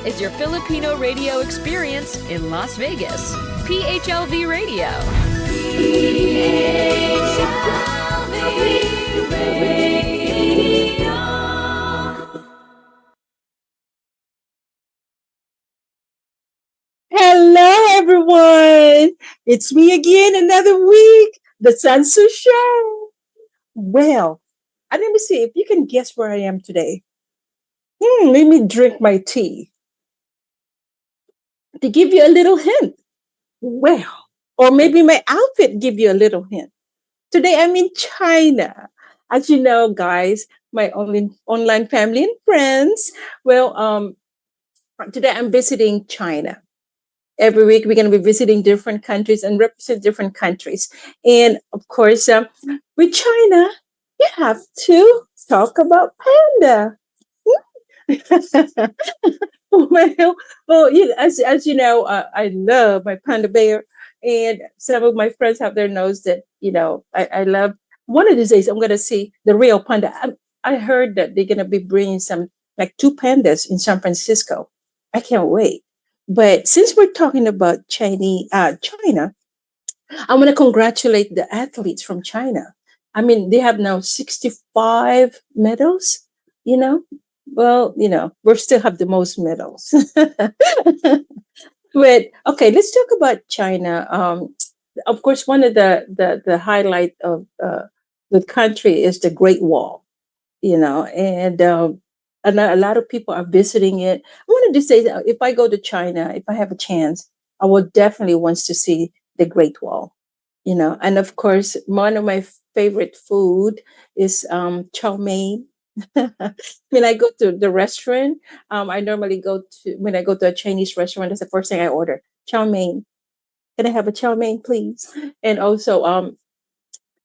is your Filipino radio experience in Las Vegas. PHLV Radio. PHLV Radio. Hello, everyone. It's me again, another week, the Sansu Show. Well, let me see if you can guess where I am today. Let me drink my tea to give you a little hint. Well, or maybe my outfit give you a little hint. Today I'm in China. As you know, guys, my online family and friends. Today I'm visiting China. Every week we're going to be visiting different countries and represent different countries. And of course, with China, you have to talk about panda. As you know, I love my panda bear, and some of my friends have their knows that I love. One of these days, I'm going to see the real panda. I heard that they're going to be bringing some like two pandas in San Francisco. I can't wait. But since we're talking about China, I want to congratulate the athletes from China. I mean, they have now 65 medals, you know. Well, we still have the most medals. But okay, let's talk about China. Of course, one of the highlight of the country is the Great Wall, and a lot of people are visiting it. I wanted to say that if I go to China, if I have a chance, I would definitely want to see the Great Wall, And of course, one of my favorite food is chow mein. When I go to the restaurant, I normally when I go to a Chinese restaurant, that's the first thing I order: chow mein. Can I have a chow mein, please? And also,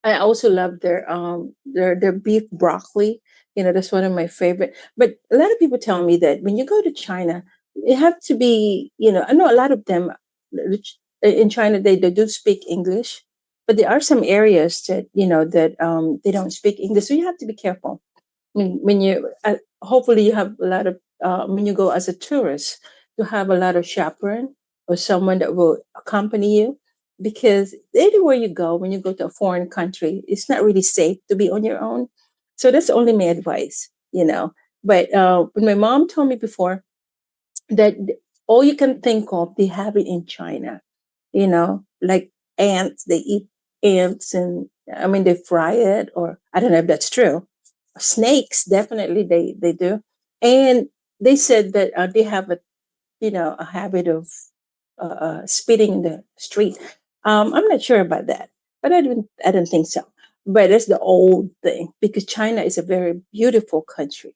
I also love their beef broccoli. That's one of my favorite. But a lot of people tell me that when you go to China, it have to be, I know a lot of them in China, they do speak English, but there are some areas that, they don't speak English. So you have to be careful. When you, hopefully you have a lot of, when you go as a tourist, to have a lot of chaperone or someone that will accompany you. Because anywhere you go, when you go to a foreign country, it's not really safe to be on your own. So that's only my advice, But when my mom told me before that all you can think of, they have it in China, like ants, they eat ants and they fry it, or I don't know if that's true. Snakes, definitely they do. And they said that they have a habit of spitting in the street. I'm not sure about that, but I don't think so. But it's the old thing because China is a very beautiful country,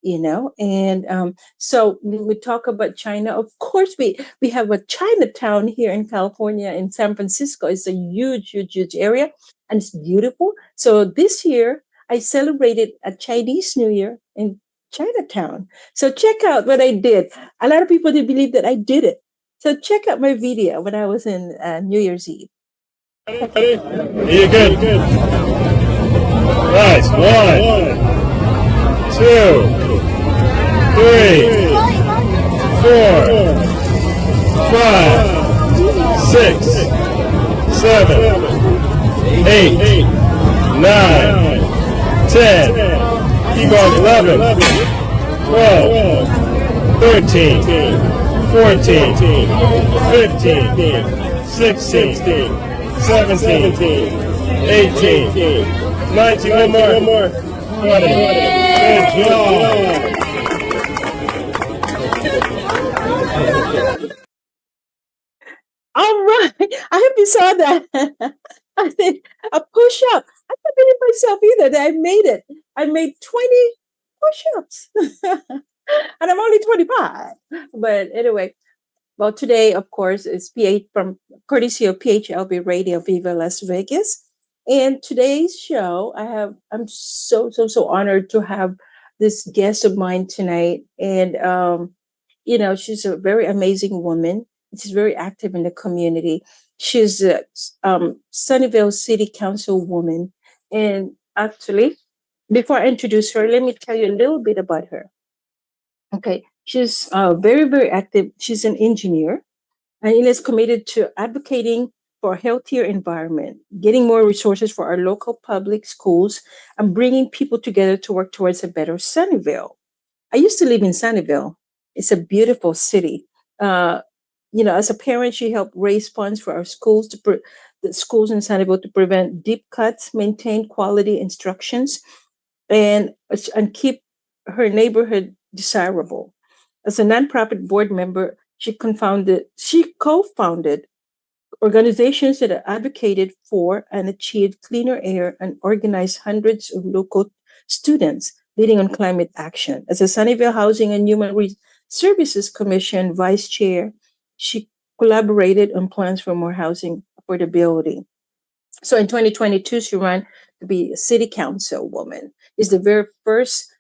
And so when we talk about China, of course we have a Chinatown here in California, in San Francisco. It's a huge, huge, huge area, and it's beautiful. So this year I celebrated a Chinese New Year in Chinatown. So check out what I did. A lot of people didn't believe that I did it. So check out my video when I was in New Year's Eve. Ready? You're good. Nice. 1, 2, 3, 4, 5, 6, 7, 8, 9, 10. Keep on. 11, 12, 13, 14, 15, 16, 17, 18, 19, one more. 20. Good job. All right. I hope you saw that. I did a push up. I can't believe myself either that I made it. I made 20 push ups. And I'm only 25. But anyway, well, today, of course, is from courtesy of PHLV Radio Viva Las Vegas. And today's show, I'm so honored to have this guest of mine tonight. And, she's a very amazing woman. She's very active in the community. She's a Sunnyvale City Council woman. And actually, before I introduce her, let me tell you a little bit about her. Okay, She's very, very active. She's an engineer and is committed to advocating for a healthier environment, getting more resources for our local public schools, and bringing people together to work towards a better Sunnyvale. I used to live in Sunnyvale. It's a beautiful city. Uh, as a parent, she helped raise funds for our schools the schools in Sunnyvale to prevent deep cuts, maintain quality instructions, and keep her neighborhood desirable. As a nonprofit board member, she co-founded organizations that advocated for and achieved cleaner air and organized hundreds of local students leading on climate action. As a Sunnyvale Housing and Services Commission vice chair, she collaborated on plans for more housing affordability. So in 2022, she ran to be a city councilwoman. Is the very first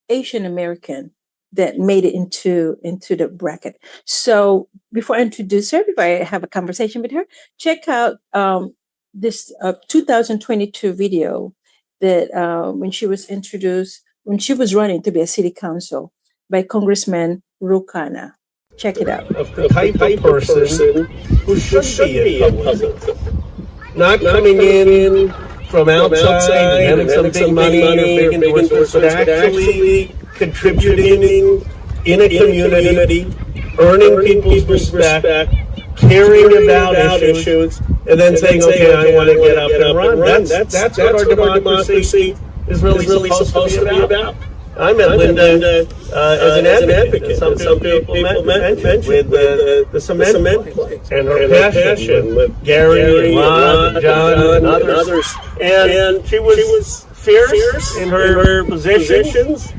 Asian American that made it into the bracket. So before I introduce her, before I have a conversation with her, check out this 2022 video that when she was running to be a city council by Congressman Rukana. Check it out. Of the type of person who should be in public. Not coming in from outside and having some big money or big endorsements, but actually contributing in a community, earning people's respect, caring about issues, and then saying, okay, I want to get up and run. That's what our democracy is really supposed to be about. I met Linda as an advocate. Some people mentioned with the cement plant and her passion with Gary and Ron and John and others. And she was fierce in her positions.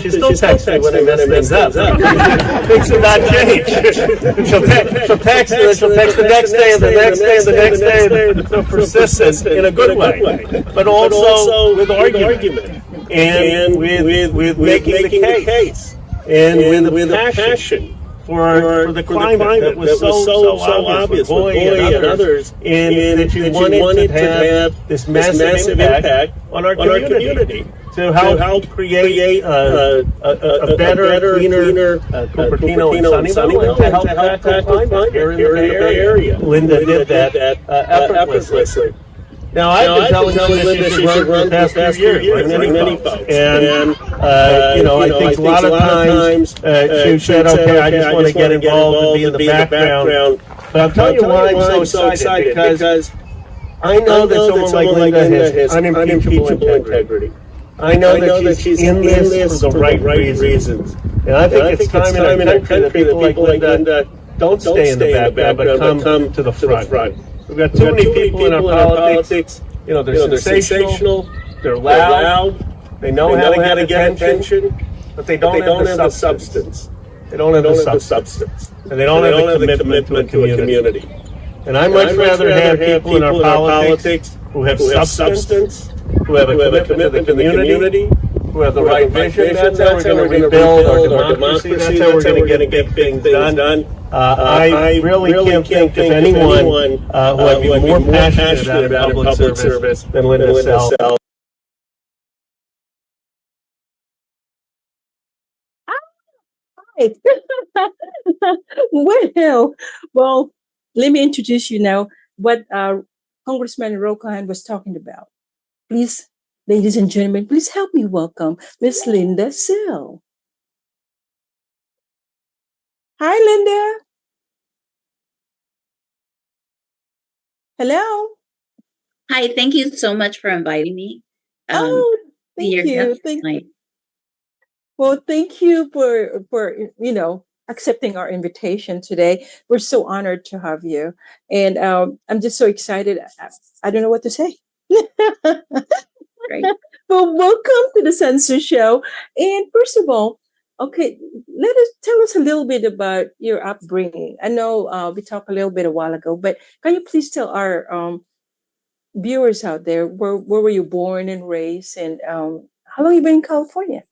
She still texts me when I mess things up. Things have not changed. She'll text and then she'll text the next day and the next day and the next day. And so persistent in a good way, but also with argument. And with making the case, and with a passion for the climate that was so obvious with Boy and others, and that you wanted to have this massive impact on our community to help create a better, cleaner Cupertino and Sunnyvale, and to help tackle climate here in the Bay Area. Linda did that effortlessly. Now, I've been telling Linda she should run for the past few years, like many folks. And, I think a lot of times she said, okay, I just want to get involved and be in the background. But I'll tell you why I'm so excited, because I know that someone like Linda has unimpeachable integrity. I know that she's in this for the right reasons. And I think it's time in our country that people like Linda don't stay in the background, but come to the front. We've got too many people in our politics. They're sensational, they're loud, they know how to get attention, but they don't have the substance. They don't have the substance. And they don't have the commitment to a community. And I'd much rather have people in our politics who have substance, who have a commitment to the community, who have the right vision. That's how we're going to rebuild our democracy. That's how we're going to get things done. I really can't think of anyone who would be more passionate about public service than Linda Sell. Hi. Well, let me introduce you now what Congressman Rokan was talking about. Please, ladies and gentlemen, please help me welcome Miss Linda Sell. Hi, Linda. Hello. Hi, thank you so much for inviting me. Thank you. Well, thank you for accepting our invitation today. We're so honored to have you, and I'm just so excited. I don't know what to say. Great. Well, welcome to the Census Show. And first of all, okay, tell us a little bit about your upbringing. I know we talked a little bit a while ago, but can you please tell our viewers out there where were you born and raised, and how long you been in California?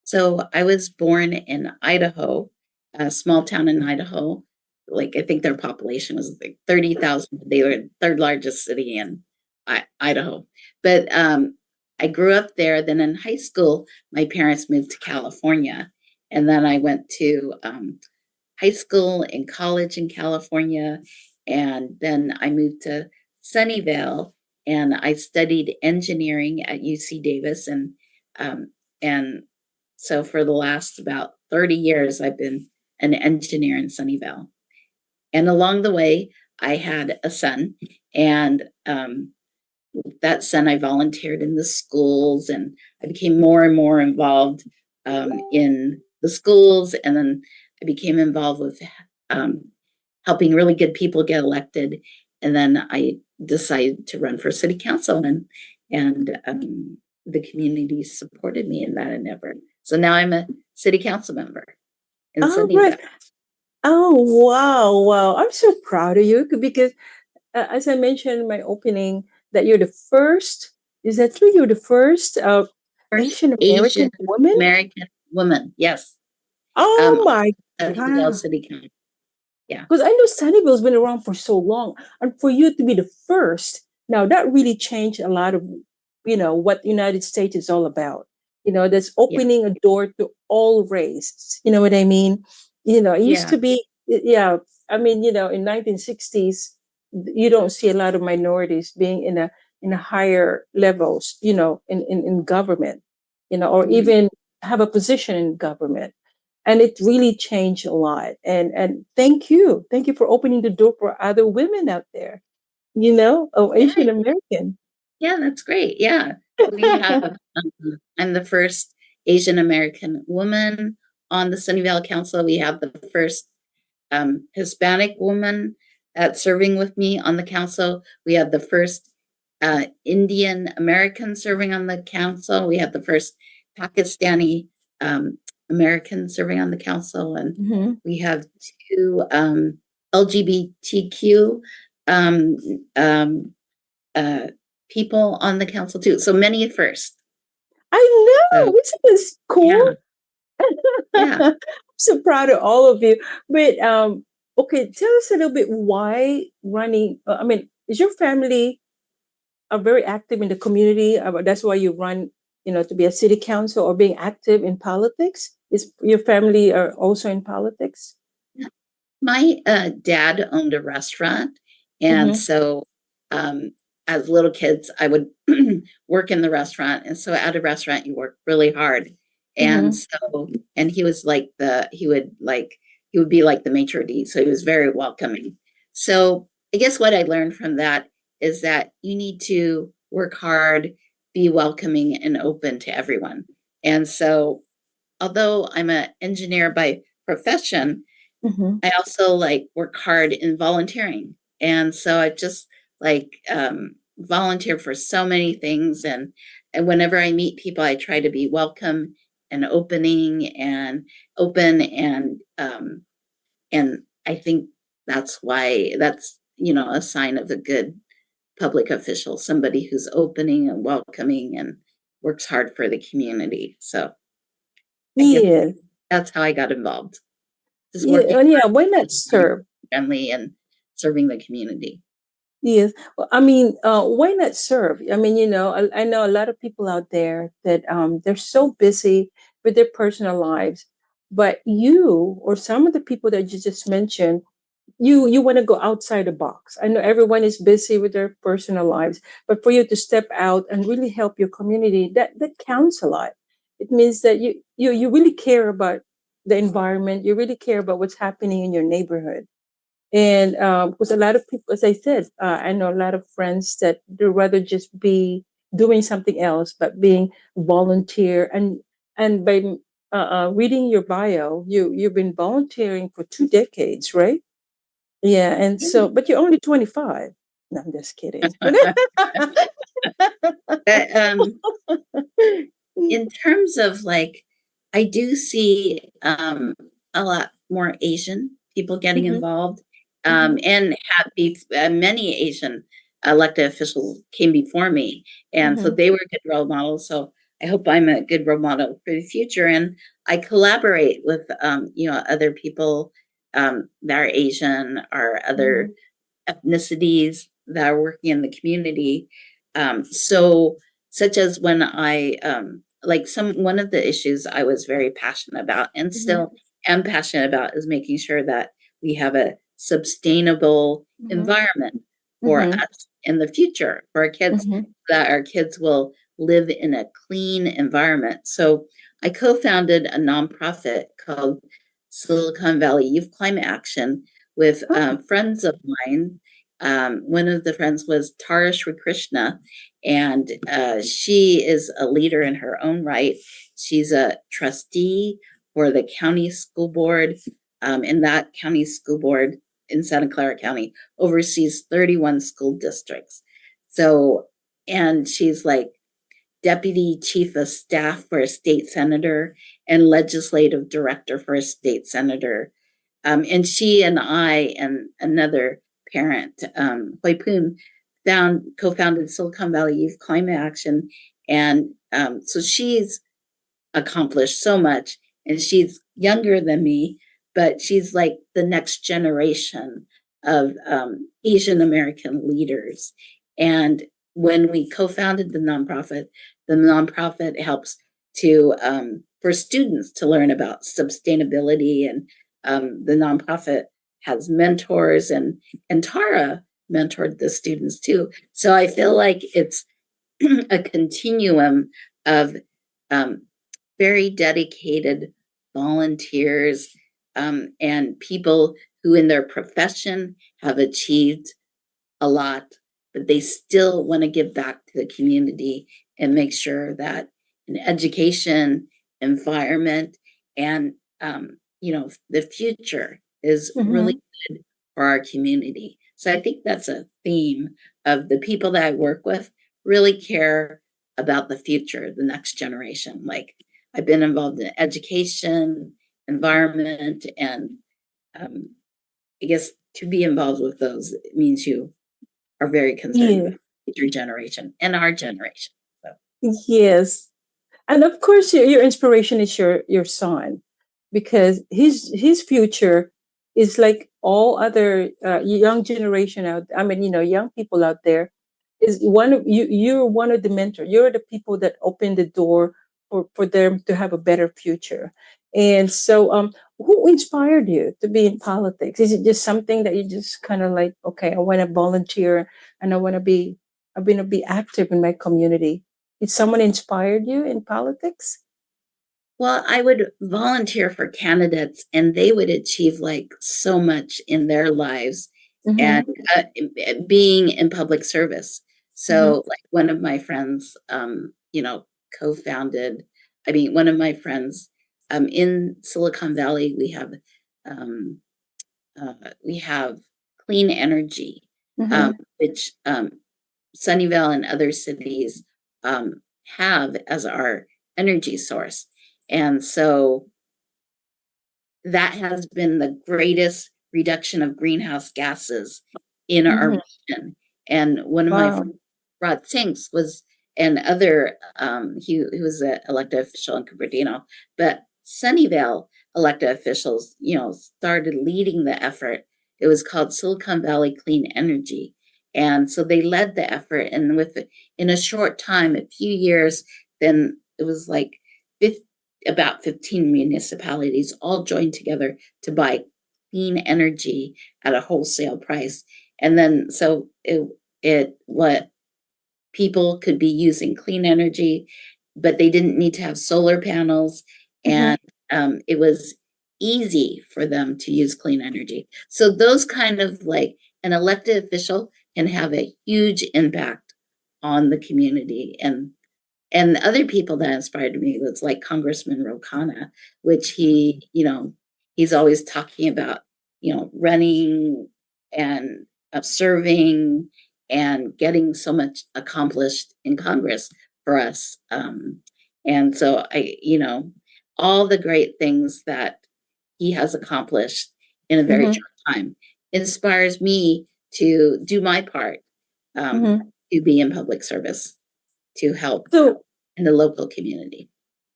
So I was born in Idaho, a small town in Idaho. Like, I think their population was like 30,000. They were the third largest city in Idaho. But I grew up there. Then in high school, my parents moved to California. And then I went to high school and college in California. And then I moved to Sunnyvale and I studied engineering at UC Davis. And so for the last about 30 years, I've been an engineer in Sunnyvale. And along the way, I had a son, and that son, I volunteered in the schools, and I became more and more involved in the schools, and then I became involved with helping really good people get elected, and then I decided to run for city council, and the community supported me in that endeavor. So now I'm a city council member in Oh, Sunnyvale. right. Oh, wow, wow. I'm so proud of you because, as I mentioned in my opening, that you're the first, is that true? You're the first First Asian American Asian woman? American woman, yes. Oh my Sunnyvale God. City Council. Yeah. Because I know Sunnyvale's been around for so long. And for you to be the first, now that really changed a lot of, what the United States is all about. That's opening a door to all races. You know what I mean? It used to be, yeah. I mean, in 1960s, you don't see a lot of minorities being in a higher levels, in government, or Mhm. even have a position in government. And it really changed a lot. And thank you for opening the door for other women out there, Asian Yeah, American. yeah, that's great. Yeah. We have, I'm the first Asian American woman on the Sunnyvale Council. We have the first Hispanic woman that's serving with me on the council. We have the first Indian American serving on the council. We have the first Pakistani American serving on the council, and Mhm. we have two LGBTQ um, um, uh, people on the council too. So many first. I know. So Isn't this yeah, cool? yeah. I'm so proud of all of you. But okay, tell us a little bit why running. I mean, is your family are very active in the community? That's why you run, to be a city council or being active in politics. Is your family are also in politics? My dad owned a restaurant, and Mm-hmm. so as little kids, I would work in the restaurant, and so at a restaurant, you work really hard, and Mm-hmm. so and he was like he would be like the maitre d', so he was very welcoming. So I guess what I learned from that is that you need to work hard, be welcoming, and open to everyone. And so, although I'm an engineer by profession, Mm-hmm. I also like work hard in volunteering. And so I just volunteer for so many things. And whenever I meet people, I try to be welcome and open. And I think that's why that's, a sign of a good public official, somebody who's opening and welcoming and works hard for the community. So I guess Yes. that's how I got involved. Just working Yeah. Yeah. hard, Why not being serve? friendly, and serving the community. Yes. Well, I mean, why not serve? I mean, I know a lot of people out there that they're so busy with their personal lives, but you or some of the people that you just mentioned, you want to go outside the box. I know everyone is busy with their personal lives, but for you to step out and really help your community, that counts a lot. It means that you really care about the environment. You really care about what's happening in your neighborhood. And because a lot of people, as I said, I know a lot of friends that they'd rather just be doing something else, but being volunteer. And by reading your bio, you've been volunteering for 2 decades, right? Yeah, and so, but you're only 25. No, I'm just kidding. But in terms of like, I do see a lot more Asian people getting Mhm, involved, mhm, and many Asian elected officials came before me, and so mhm, they were good role models. So I hope I'm a good role model for the future, and I collaborate with other people that are Asian or other mhm, ethnicities that are working in the community. So such as when I like one of the issues I was very passionate about and still am passionate about is making sure that we have a sustainable environment for us in the future, for our kids, that our kids will live in a clean environment. So I co-founded a nonprofit called Silicon Valley Youth Climate Action with friends of mine. One of the friends was Tara Sri Krishna, and she is a leader in her own right. She's a trustee for the county school board, and that county school board in Santa Clara County oversees 31 school districts. So, and she's like deputy chief of staff for a state senator and legislative director for a state senator. And she and I and another parent, Hoi Poon, co-founded Silicon Valley Youth Climate Action. And so she's accomplished so much, and she's younger than me, but she's like the next generation of Asian American leaders. And when we co-founded the nonprofit helps to for students to learn about sustainability, and the nonprofit has mentors, and Tara mentored the students too. So I feel like it's a continuum of very dedicated volunteers and people who in their profession have achieved a lot, but they still want to give back to the community and make sure that an education, environment, and the future is really good for our community. So I think that's a theme of the people that I work with, really care about the future, the next generation. Like, I've been involved in education, environment, and I guess to be involved with those means you are very concerned with future generation and our generation. So. Yes. And of course, your inspiration is your son, because his future is like all other young generation out. I mean, young people out there. Is one of you. You're one of the mentors. You're the people that open the door for them to have a better future. And so, who inspired you to be in politics? Is it just something that you just kind of like, okay, I want to volunteer and I want to be active in my community? Did someone inspired you in politics? Well, I would volunteer for candidates and they would achieve like so much in their lives and being in public service. So like one of my friends, co-founded, one of my friends in Silicon Valley, we have clean energy, which Sunnyvale and other cities have as our energy source. And so that has been the greatest reduction of greenhouse gases in our region. And one of my friends, Rod Sinks, was and other, he was an elected official in Cupertino, but Sunnyvale elected officials, started leading the effort. It was called Silicon Valley Clean Energy. And so they led the effort, and in a short time, a few years, then it was like about 15 municipalities all joined together to buy clean energy at a wholesale price. And then so what people could be using clean energy, but they didn't need to have solar panels, and it was easy for them to use clean energy. So those kind of like an elected official can have a huge impact on the community. And other people that inspired me was like Congressman Ro Khanna, which he's always talking about, running and serving and getting so much accomplished in Congress for us. And so all the great things that he has accomplished in a very short time inspires me to do my part to be in public service, to help in the local community.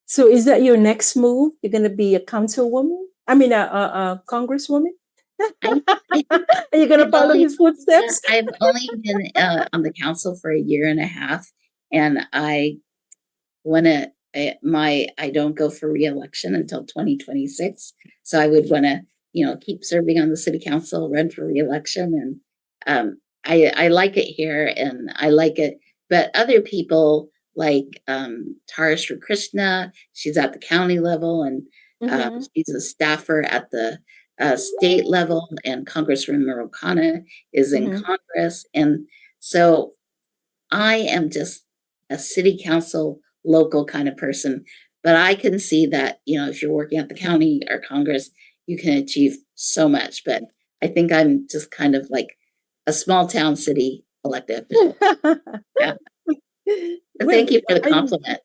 So is that your next move? You're going to be a councilwoman? I mean, a congresswoman? Are you going to follow his footsteps? I've only been on the council for a year and a half, and I want to. I don't go for reelection until 2026, so I would want to, keep serving on the city council, run for reelection, and I like it here, and I like it. But other people like Tarisha Krishna, she's at the county level, and she's a staffer at the state level, and Congresswoman Marokana is in Congress, and so I am just a city council local kind of person, but I can see that, if you're working at the county or Congress, you can achieve so much. But I think I'm just kind of like a small town city elected official. Yeah. But thank you for the compliment.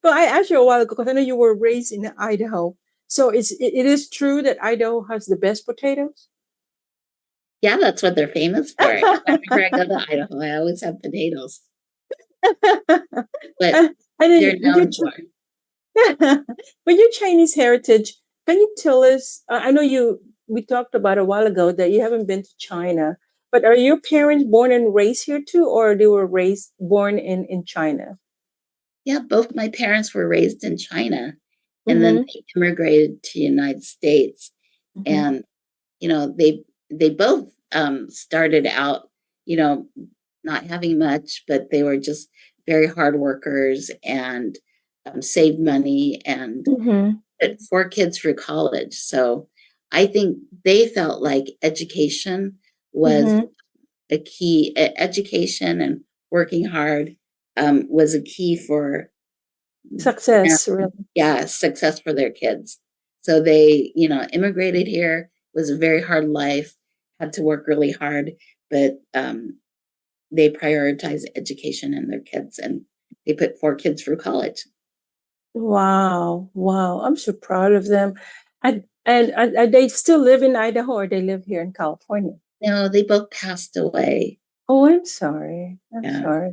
Well, I asked you a while ago because I know you were raised in Idaho. So it is true that Idaho has the best potatoes? Yeah, that's what they're famous for. Whenever I go to Idaho, I always have potatoes. But they're known for. With your Chinese heritage, can you tell us? I know we talked about a while ago that you haven't been to China, but are your parents born and raised here too, or they were born in China? Yeah, both my parents were raised in China, and then they immigrated to the United States, and they both started out, not having much, but they were just very hard workers and saved money and put 4 kids through college. So I think they felt like education was a key. Education and working hard was a key for success. Really. Yeah, success for their kids. So they, immigrated here. It was a very hard life. Had to work really hard, but they prioritize education in their kids, and they put 4 kids through college. Wow. I'm so proud of them. And they still live in Idaho, or they live here in California? No, they both passed away. Oh, I'm sorry. Sorry.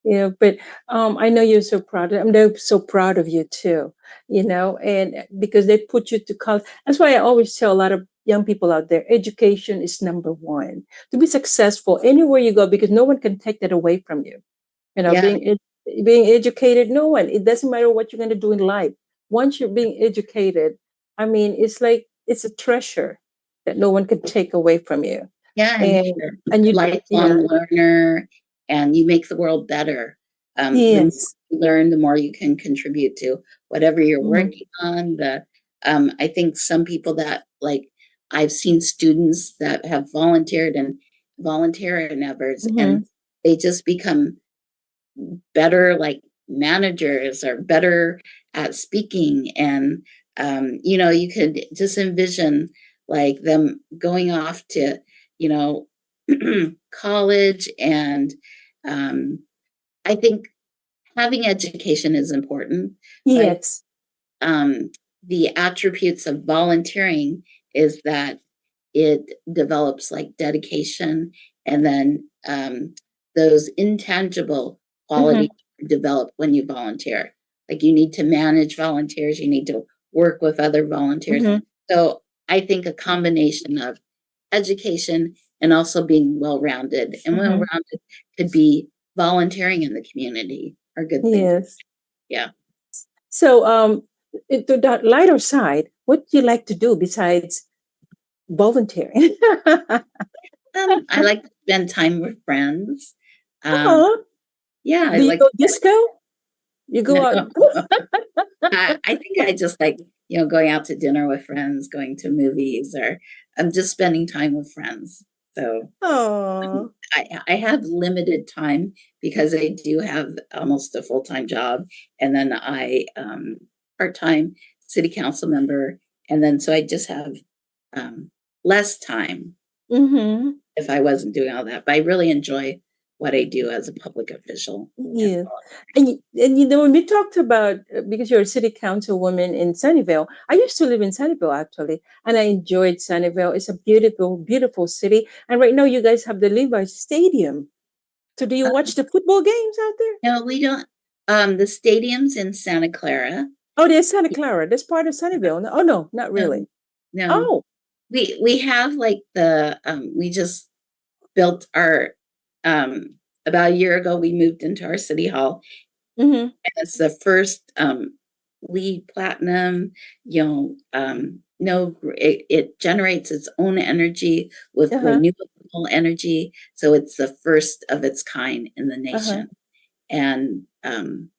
Yeah, but I know you're so proud of them. They're so proud of you too, and because they put you to college. That's why I always tell a lot of young people out there, education is number one to be successful anywhere you go, because no one can take that away from you. Being educated, no one. It doesn't matter what you're going to do in life. Once you're being educated, I mean, it's like it's a treasure that no one can take away from you. Yeah, and you're a lifelong learner, and you make the world better. The more you learn, the more you can contribute to whatever you're working on. I think some people that, like, I've seen students that have volunteered and volunteer endeavors, and they just become better, like managers, or better at speaking. And you could just envision like them going off to college, and I think having education is important. Yes. The attributes of volunteering is that it develops like dedication, and then those intangible qualities develop when you volunteer. Like, you need to manage volunteers, you need to work with other volunteers. So I think a combination of education and also being well-rounded, and well-rounded could be volunteering in the community are good things. Yes. Yeah. So to the lighter side, what do you like to do besides volunteering? I like to spend time with friends. Yeah. Do you go disco? You go out? I think I just like, going out to dinner with friends, going to movies, or I'm just spending time with friends. So I have limited time because I do have almost a full-time job, and then I part-time city council member, and then so I just have less time if I wasn't doing all that. But I really enjoy what I do as a public official. Yeah. And when we talked about, because you're a city councilwoman in Sunnyvale, I used to live in Sunnyvale actually, and I enjoyed Sunnyvale. It's a beautiful, beautiful city. And right now you guys have the Levi's Stadium. So do you watch the football games out there? No, we don't. The stadium's in Santa Clara. Oh, there's Santa Clara. That's part of Sunnyvale. No, oh, no, not really. No. Oh. We have like we just built our about a year ago, we moved into our city hall. Mm-hmm. And it's the first LEED platinum, no, it generates its own energy with renewable energy. So it's the first of its kind in the nation. And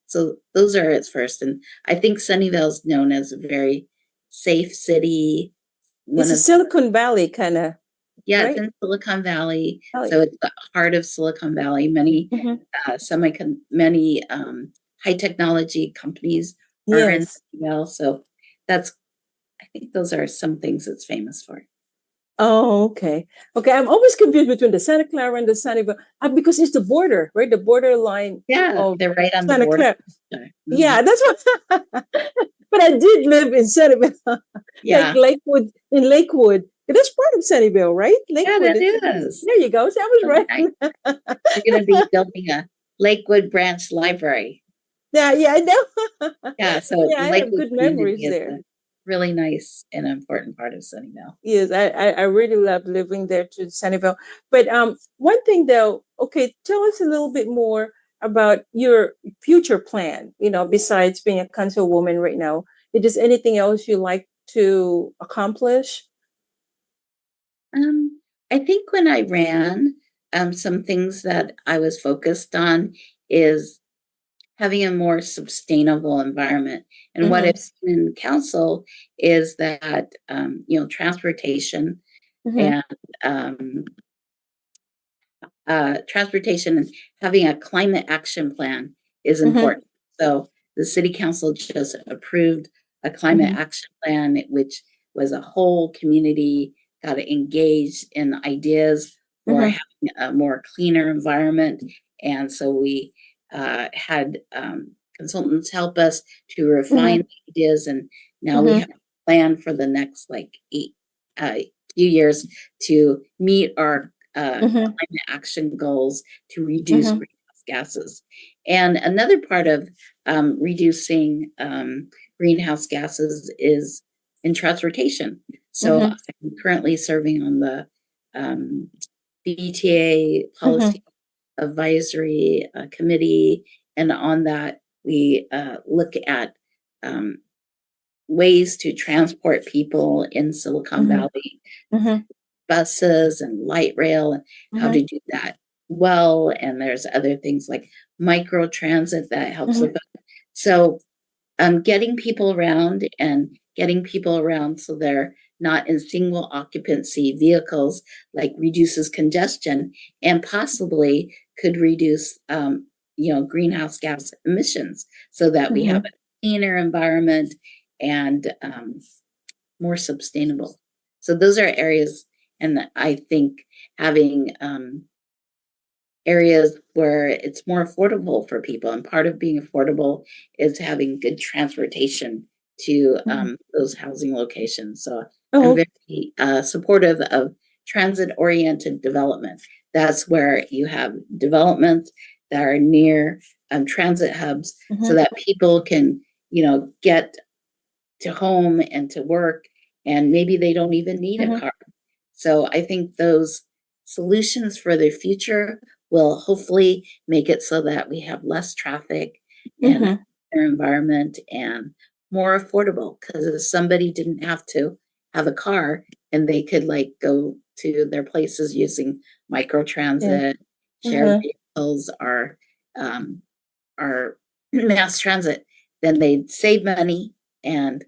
so those are its first. And I think Sunnyvale is known as a very safe city. It's a Silicon Valley kind of. Yeah, right? It's in Silicon Valley. So it's the heart of Silicon Valley. Many many high technology companies are in Sunnyvale. So I think those are some things it's famous for. Oh, okay. Okay, I'm always confused between the Santa Clara and the Sunnyvale because it's the border, right? The borderline. Yeah, they're right on Santa the border. Clara. Yeah, that's what. But I did live in Sunnyvale, like Lakewood, in Lakewood. That's part of Sunnyvale, right? Lakewood. Yeah, that is. There you go. So I was right. You're going to be building a Lakewood branch library. Yeah, I know. Yeah, so I have good memories there. Really nice and important part of Sunnyvale. Yes, I really love living there to Sunnyvale. But one thing though, okay, tell us a little bit more about your future plan, besides being a councilwoman right now. Is there anything else you like to accomplish? I think when I ran, some things that I was focused on is having a more sustainable environment. And what I've seen in council is that, transportation and transportation and having a climate action plan is important. So the city council just approved a climate action plan, which was a whole community got engaged in ideas for having a more cleaner environment. And so we had consultants help us to refine the ideas, and now we have a plan for the next few years to meet our climate action goals to reduce greenhouse gases. And another part of reducing greenhouse gases is in transportation. So I'm currently serving on the BTA policy advisory committee, and on that we look at ways to transport people in Silicon Valley, buses and light rail, and how to do that well. And there's other things like micro transit that helps with that. So getting people around so they're not in single occupancy vehicles, like reduces congestion and possibly could reduce greenhouse gas emissions, so that we have a cleaner environment and more sustainable. So those are areas, and I think having areas where it's more affordable for people, and part of being affordable is having good transportation to those housing locations. So I'm very supportive of transit-oriented development. That's where you have developments that are near transit hubs, so that people can, get to home and to work, and maybe they don't even need a car. So I think those solutions for the future will hopefully make it so that we have less traffic and a better environment and more affordable, because if somebody didn't have to have a car and they could go to their places using microtransit, shared vehicles, or mass transit, then they'd save money and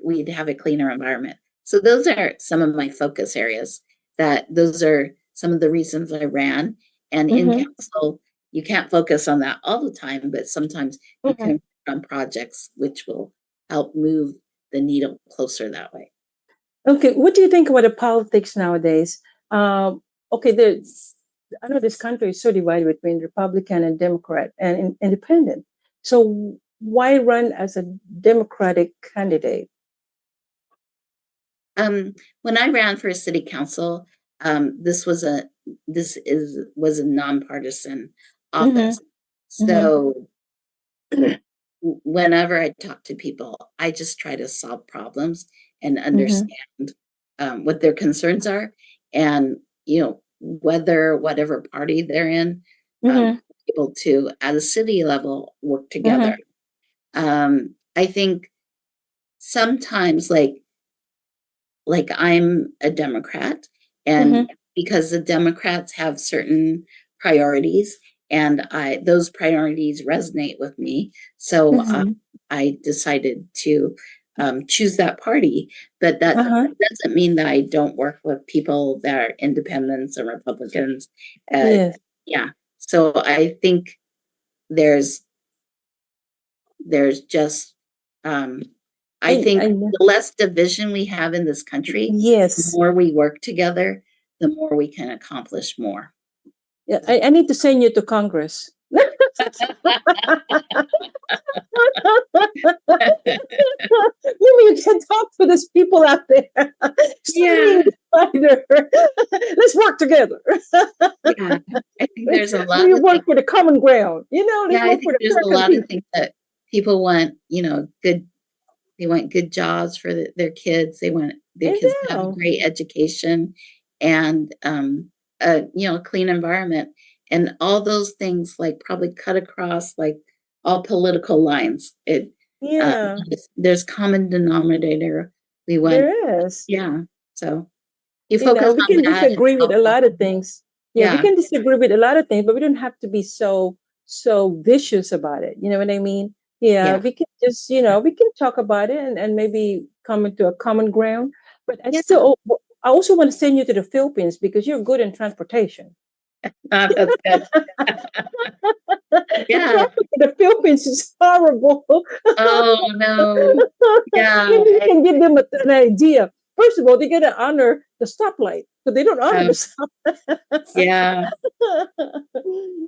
we'd have a cleaner environment. So those are some of my focus areas. Those are some of the reasons I ran. And in council, you can't focus on that all the time, but sometimes you can run projects which will help move the needle closer that way. Okay, what do you think about the politics nowadays? I know this country is so divided between Republican and Democrat and independent. So why run as a Democratic candidate? When I ran for city council, this was a nonpartisan office. So whenever I talk to people, I just try to solve problems and understand what their concerns are, and whatever party they're in, Mm-hmm. able to, at a city level, work together. I think sometimes, like I'm a Democrat, and because the Democrats have certain priorities, and those priorities resonate with me, so I decided to choose that party. But that doesn't mean that I don't work with people that are independents and Republicans. Yes. Yeah. So I think there's just I think the less division we have in this country, the Yes. more we work together, the more we can accomplish more. Yeah, I need to send you to Congress. Maybe you can talk to these people out there. Yeah. Let's work together. Yeah. I think there's a lot We of work things, for the common ground. You know, let's I work think for the there's a American lot people. of things that people want, they want good jobs for their kids. They want their kids to have a great education and a clean environment, and all those things probably cut across all political lines. Yeah, There's common denominator. We want, there is. yeah. So you You know, focus we on can that. disagree with a lot of things. Yeah, we Yeah. can disagree with a lot of things, but we don't have to be so vicious about it. You know what I mean? Yeah, we can just, we can talk about it and maybe come into a common ground. But I also want to send you to the Philippines because you're good in transportation. That's good. Yeah. The traffic in the Philippines is horrible. Oh no. Yeah. Maybe you can give them an idea. First of all, they got to honor the stoplight, but they don't honor the stoplight. Yeah. But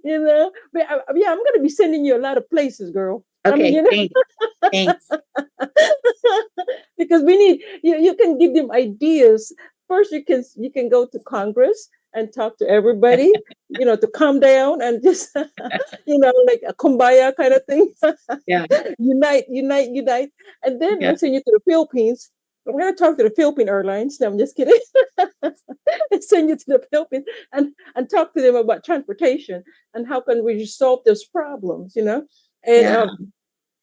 yeah, I'm going to be sending you a lot of places, girl. Okay, thanks. Because we need you can give them ideas. First, you can go to Congress and talk to everybody, to calm down and just like a kumbaya kind of thing. Yeah. Unite. And then we'll send you to the Philippines. I'm going to talk to the Philippine Airlines. No, I'm just kidding. And send you to the Philippines and talk to them about transportation and how can we solve those problems, And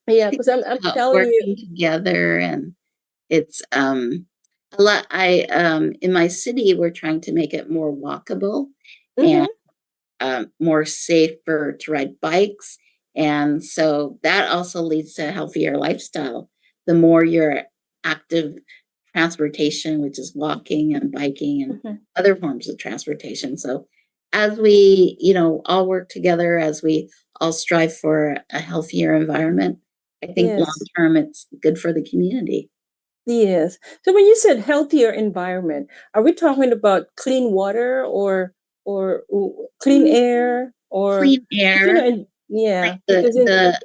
because I'm telling you, working together, and it's a lot. In my city, we're trying to make it more walkable and more safer to ride bikes, and so that also leads to a healthier lifestyle. The more you're active transportation, which is walking and biking and other forms of transportation. So as we, all work together, as we all strive for a healthier environment, I think long term it's good for the community. Yes. So when you said healthier environment, are we talking about clean water or clean air or clean air? Yeah. The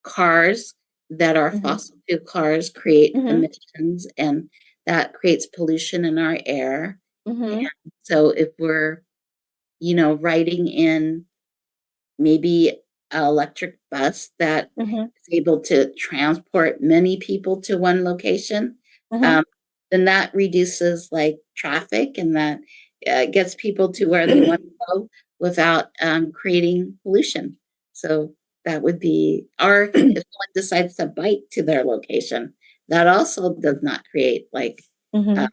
cars that are fossil fuel cars create emissions, and that creates pollution in our air. And so if we're, riding in maybe an electric bus that is able to transport many people to one location, then that reduces traffic, and that gets people to where they want to go without creating pollution. So that would be, or if someone decides to bike to their location, that also does not create pollutants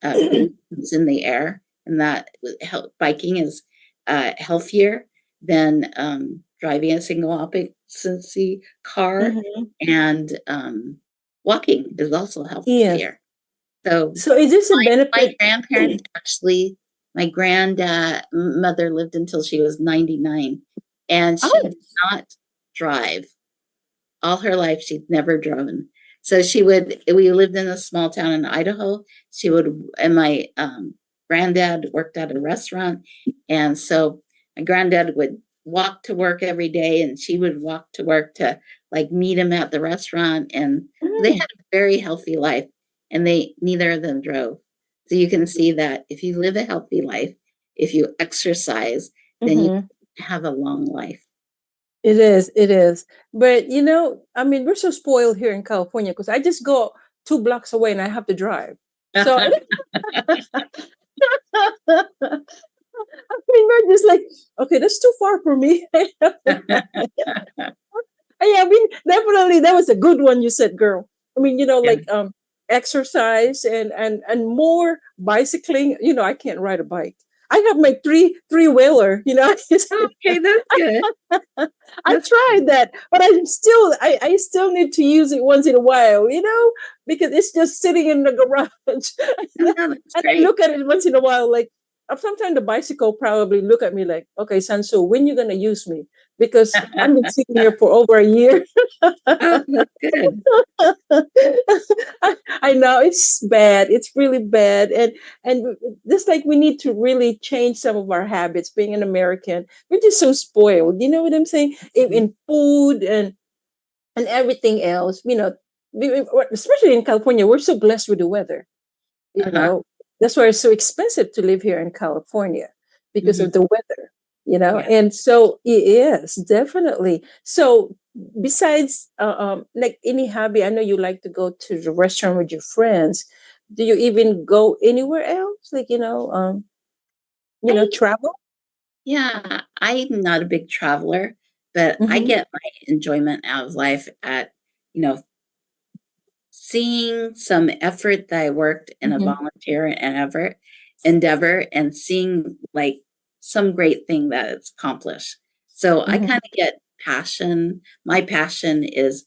in the air, and that biking is healthier than driving a single occupancy car, and walking is also healthier. So is this a benefit? My grandparents my grandmother lived until she was 99, and she did not drive. All her life, she'd never driven. So we lived in a small town in Idaho. And my granddad worked at a restaurant. And so my granddad would walk to work every day, and she would walk to work to meet him at the restaurant. And they had a very healthy life, and neither of them drove. So you can see that if you live a healthy life, if you exercise, then you have a long life. It is. But we're so spoiled here in California because I just go 2 blocks away and I have to drive. So I mean, we're just like, okay, that's too far for me. Yeah, I mean, definitely that was a good one you said, girl. I mean, Yeah. like exercise and more bicycling. I can't ride a bike. I have my three wheeler. Okay, that's good. I That's tried that, but I still need to use it once in a while. Because it's just sitting in the garage. no, that's And I great. look at it once in a while, like sometimes the bicycle probably look at me like, okay, Sansu, when you gonna use me? Because I've been sitting here for over a year. Oh, that's good. I know it's bad. It's really bad, and just like we need to really change some of our habits. Being an American, we're just so spoiled. You know what I'm saying? In food and everything else. Especially in California, we're so blessed with the weather. you Uh-huh. know that's why it's so expensive to live here in California, because Mhm. of the weather. Yeah. And so it is definitely so. Besides like any hobby, I know you like to go to the restaurant with your friends. Do you even go anywhere else, like I travel? Yeah, I'm not a big traveler, but I Mm-hmm. get my enjoyment out of life at, you know, seeing some effort that I worked in a Mm-hmm. volunteer endeavor and seeing like some great thing that it's accomplished. So I Mm-hmm. kind of get passion. My passion is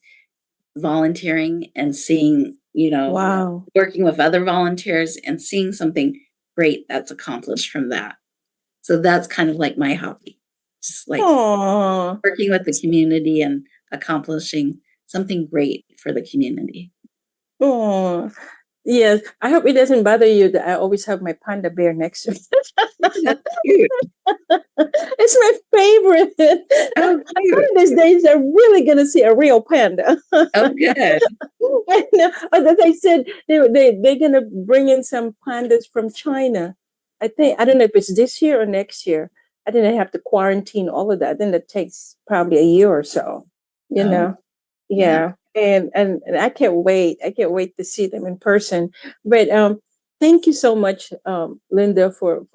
volunteering and seeing, Wow. working with other volunteers and seeing something great that's accomplished from that. So that's kind of like my hobby, just like Oh. working with the community and accomplishing something great for the community. Oh. Yes, I hope it doesn't bother you that I always have my panda bear next to me. That's cute. It's my favorite. Oh, One cute. of these days, they're really going to see a real panda. Oh, good. And, as I said, they're going to bring in some pandas from China. I don't know if it's this year or next year. I think they have to quarantine all of that. Then it takes probably a year or so, you Oh, know. yeah. Yeah. And I can't wait. I can't wait to see them in person. But thank you so much, Linda, for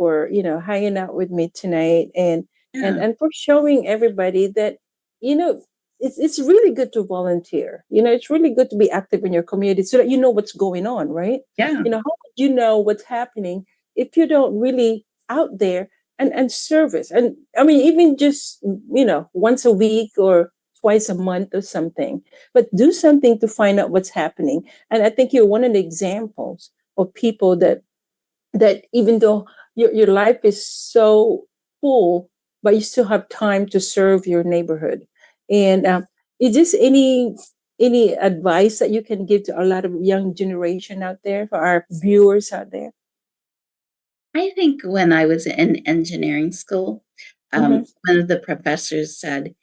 hanging out with me tonight, and Yeah. and for showing everybody that you know it's really good to volunteer. It's really good to be active in your community so that you know what's going on, right? Yeah. How would you know what's happening if you don't really out there and service? And I mean, even just once a week or twice a month or something, but do something to find out what's happening. And I think you're one of the examples of people that even though your life is so full, but you still have time to serve your neighborhood. And is this any advice that you can give to a lot of young generation out there, for our viewers out there? I think when I was in engineering school, Mm-hmm. one of the professors said,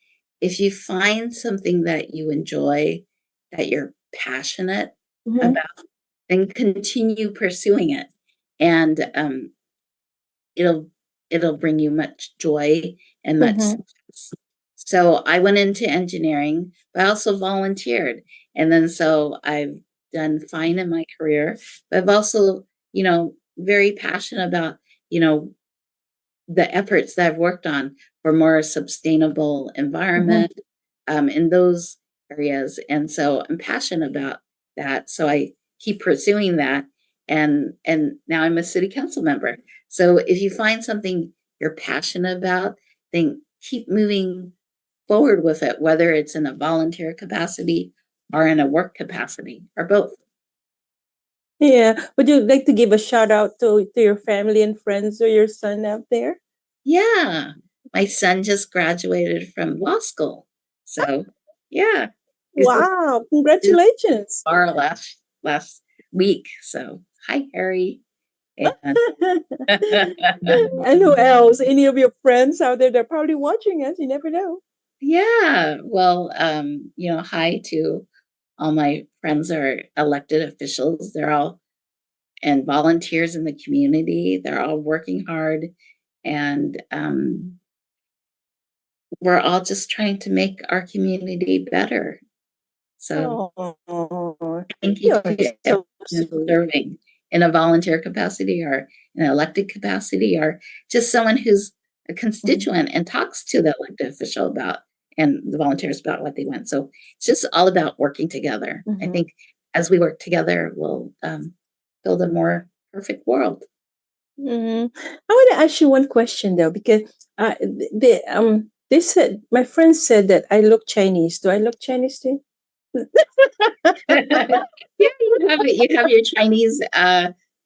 if you find something that you enjoy, that you're passionate Mm-hmm. about, then continue pursuing it. And it'll it'll bring you much joy and much Mm-hmm. success. So I went into engineering, but I also volunteered. And then so I've done fine in my career, but I've also, very passionate about, you know, the efforts that I've worked on for more sustainable Mm-hmm. environment in those areas. And so I'm passionate about that. So I keep pursuing that. And now I'm a city council member. So if you find something you're passionate about, then keep moving forward with it, whether it's in a volunteer capacity or in a work capacity or both. Yeah. Would you like to give a shout out to your family and friends or your son out there? Yeah. My son just graduated from law school. So yeah. He's just Wow. did Congratulations. bar last week. So hi Harry. And And who else? Any of your friends out there? They're probably watching us. You never know. yeah, well, hi to all my friends that are elected officials. They're all and volunteers in the community. They're all working hard and we're all just trying to make our community better. So Oh, thank you you're to everyone so who's sweet. serving in a volunteer capacity or in an elected capacity, or just someone who's a constituent and talks to the elected official about and the volunteers about what they want. So it's just all about working together. I think as we work together, we'll build a more perfect world. I want to ask you one question though, because they said my friend said that I look Chinese. Do I look Chinese too? Yeah, you have your Chinese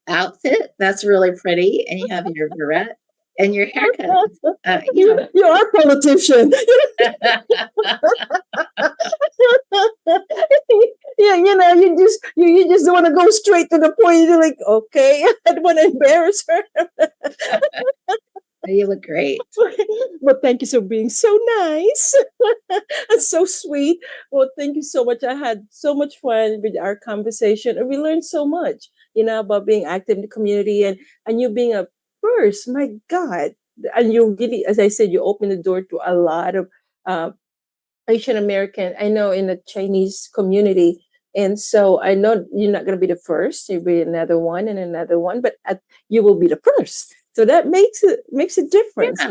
outfit. That's really pretty, and you have your beret and your haircut. You are a politician. Yeah, you just want to go straight to the point. You're like, okay, I don't want to embarrass her. You look great. Well, thank you for being so nice and so sweet. Well, thank you so much. I had so much fun with our conversation, and we learned so much, about being active in the community and you being a first. My God, and you really, as I said, you opened the door to a lot of Asian American. I know in the Chinese community. And so I know you're not going to be the first. You'll be another one and another one, but you will be the first. So that makes a difference.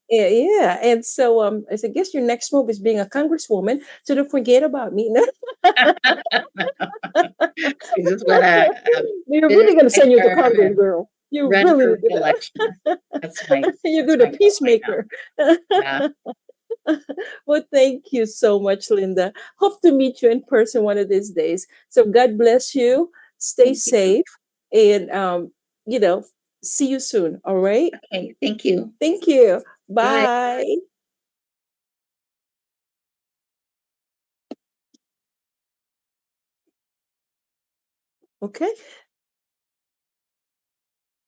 Yeah. Yeah. And so I said, guess your next move is being a congresswoman. So don't forget about me. You're really going to send you to Congress, girl. You run really for election. That's my. You're good at peacemaker. Yeah. Well, thank you so much, Linda. Hope to meet you in person one of these days. So God bless you. Stay safe, and see you soon. All right. Okay. Thank you. Thank you. Bye. Bye. Okay.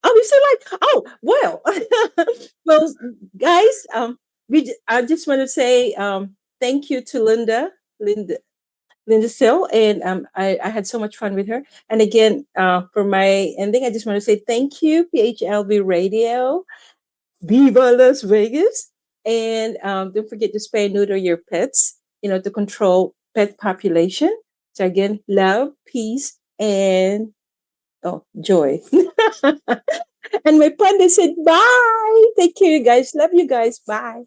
Oh, we still like. Oh, well. Well, guys. I just want to say thank you to Linda Sill, and I had so much fun with her. And again, for my ending, I just want to say thank you, PHLV Radio, Viva Las Vegas, and don't forget to spay and neuter your pets, to control pet population. So again, love, peace, and joy. And my panda said bye. Take care, you guys. Love you guys. Bye.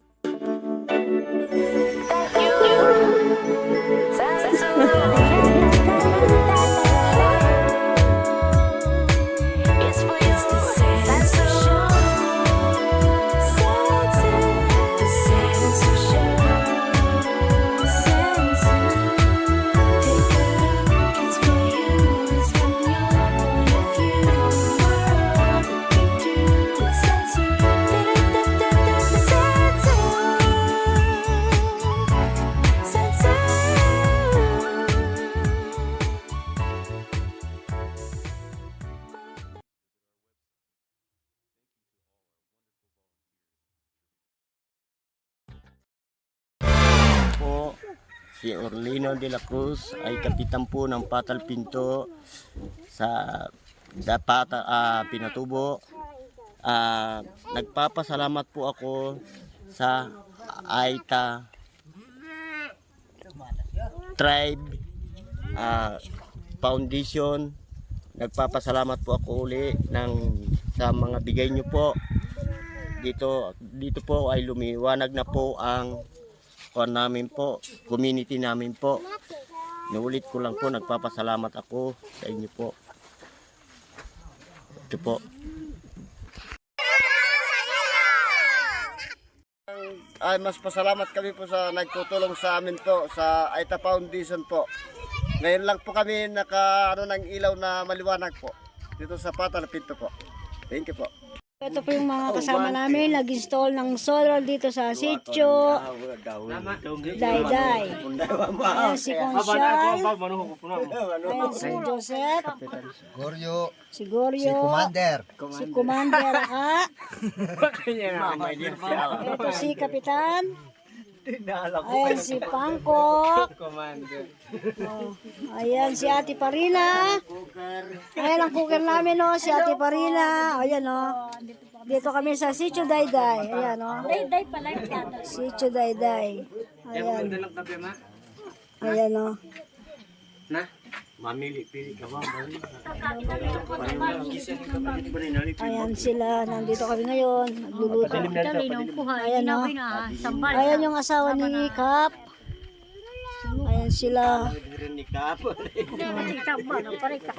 Si Orlino de la Cruz ay kapitan po ng Patal Pinto sa Pinatubo. Nagpapasalamat po ako sa Aita Tribe Foundation. Nagpapasalamat po ako uli sa mga bigay nyo po. Dito po ay lumiwanag na po ang namin po, community namin po. Naulit ko lang po, nagpapasalamat ako sa inyo po. Ito po. Ay, mas pasalamat kami po sa nagtutulong sa amin po sa Aita Foundation po. Ngayon lang po kami ng ilaw na maliwanag po dito sa Patal Pinto po. Thank you po. Ito po yung mga kasama namin, nag-install ng solar dito sa sitio. Dayday. Ayan si Conchal. Ayan si Joseph. Si Goryo. Si Commander. Ito si Kapitan. Ayan si Pangkok. Ayan si Ate Parina. Ayan ang cooker namin, si Ate Parina. Ayan, dito kami sa Sitio Dayday. Ayan, Dayday pala yung Sitio Dayday. Ayan. Ayan, Mamili-pili ka ba? Ayan sila, nandito kami ngayon, nagluluto. Ayan o. Ayan yung asawa ni Kap. Ayan sila.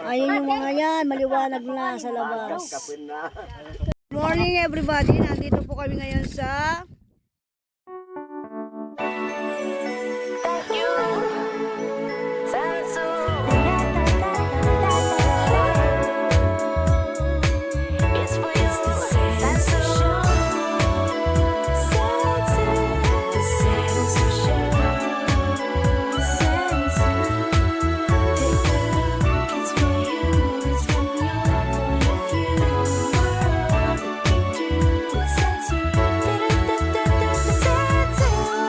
Ayan yung mga yan, maliwanag na sa labas. Morning everybody, nandito po kami ngayon sa